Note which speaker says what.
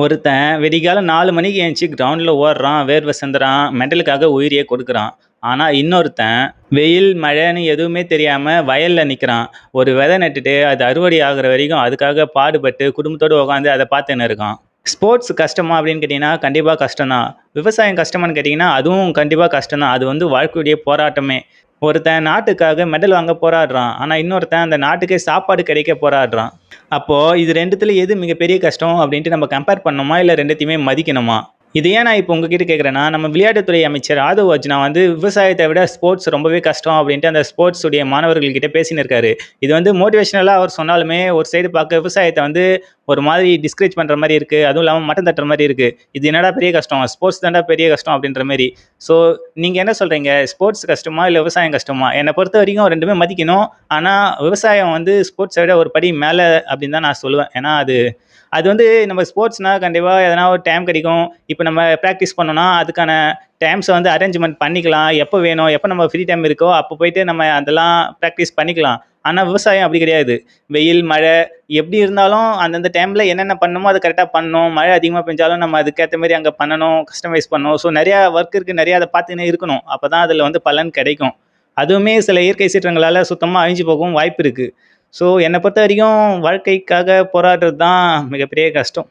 Speaker 1: ஒருத்தன் விடிகாலம் 4 மணிக்கு எந்திச்சு கிரவுண்டில் ஓடுறான், வேர்வை சிந்துறான், மெடலுக்காக உயிரையே கொடுக்குறான். ஆனால் இன்னொருத்தன் வெயில் மழைன்னு எதுவுமே தெரியாமல் வயலில் நிற்கிறான். ஒரு விதை நட்டுட்டு அது அறுவடை ஆகுற வரைக்கும் அதுக்காக பாடுபட்டு குடும்பத்தோடு உட்காந்து அதை பார்த்துன்னு இருக்கான். ஸ்போர்ட்ஸ் கஷ்டமா அப்படின்னு கேட்டிங்கன்னா கண்டிப்பாக கஷ்டம்தான். விவசாயம் கஷ்டமான்னு கேட்டிங்கன்னா அதுவும் கண்டிப்பாக கஷ்டம்தான். அது வந்து வாழ்க்கையுடைய போராட்டமே. ஒருத்தன் நாட்டுக்காக மெடல் வாங்க போராடுறான். ஆனால் இன்னொருத்தன் அந்த நாட்டுக்கே சாப்பாடு கிடைக்க போராடுறான். அப்போது இது ரெண்டுத்துல எது மிகப்பெரிய கஷ்டம் அப்படின்ட்டு நம்ம கம்பேர் பண்ணணுமா, இல்லை ரெண்டுத்தையுமே மதிக்கணுமா? இது ஏன் நான் இப்போ உங்ககிட்ட கேட்குறேன்னா, நம்ம விளையாட்டுத்துறை அமைச்சர் ஆதவ் அர்ஜுனா வந்து விவசாயத்தை விட ஸ்போர்ட்ஸ் ரொம்பவே கஷ்டம் அப்படின்ட்டு அந்த ஸ்போர்ட்ஸ் உடைய மாணவர்கள்கிட்ட பேசின்னு இருக்காரு. இது வந்து மோட்டிவேஷனலாக அவர் சொன்னாலுமே ஒரு சைடு பார்க்க விவசாயத்தை வந்து ஒரு மாதிரி டிஸ்கரேஜ் பண்ணுற மாதிரி இருக்குது. அதுவும் இல்லாமல் மட்டம் தட்டுற மாதிரி இருக்குது. இது என்னடா பெரிய கஷ்டம், ஸ்போர்ட்ஸ் தான்டா பெரிய கஷ்டம் அப்படின்ற மாதிரி. ஸோ நீங்கள் என்ன சொல்கிறீங்க, ஸ்போர்ட்ஸ் கஷ்டமா இல்லை விவசாயம் கஷ்டமா? என்னை பொறுத்த வரைக்கும் ரெண்டுமே மதிக்கணும். ஆனால் விவசாயம் வந்து ஸ்போர்ட்ஸை விட ஒரு படி மேலே அப்படின்னு தான் நான் சொல்லுவேன். ஏன்னா அது அது வந்து நம்ம ஸ்போர்ட்ஸ்னால் கண்டிப்பாக எதனா ஒரு டைம் கிடைக்கும். இப்போ நம்ம ப்ராக்டிஸ் பண்ணோன்னா அதுக்கான டைம்ஸை வந்து அரேஞ்ச்மெண்ட் பண்ணிக்கலாம். எப்போ வேணும், எப்போ நம்ம ஃப்ரீ டைம் இருக்கோ அப்போ போயிட்டு நம்ம அதெல்லாம் ப்ராக்டிஸ் பண்ணிக்கலாம். ஆனால் விவசாயம் அப்படி கிடையாது. வெயில் மழை எப்படி இருந்தாலும் அந்தந்த டைமில் என்னென்ன பண்ணணுமோ அது கரெக்டாக பண்ணணும். மழை அதிகமாக பெஞ்சாலும் நம்ம அதுக்கேற்ற மாதிரி அங்கே பண்ணணும், கஸ்டமைஸ் பண்ணணும். ஸோ நிறையா ஒர்க் இருக்குது, நிறையா அதை பார்த்துக்கினே இருக்கணும். அப்போ தான் அதில் வந்து பலன் கிடைக்கும். அதுவுமே சில இயற்கை சீற்றங்களால் சுத்தமாக அழிஞ்சு போகவும் வாய்ப்பு இருக்குது. ஸோ என்னை பொறுத்த வரைக்கும் வாழ்க்கைக்காக போராடுறது தான் மிகப்பெரிய கஷ்டம்.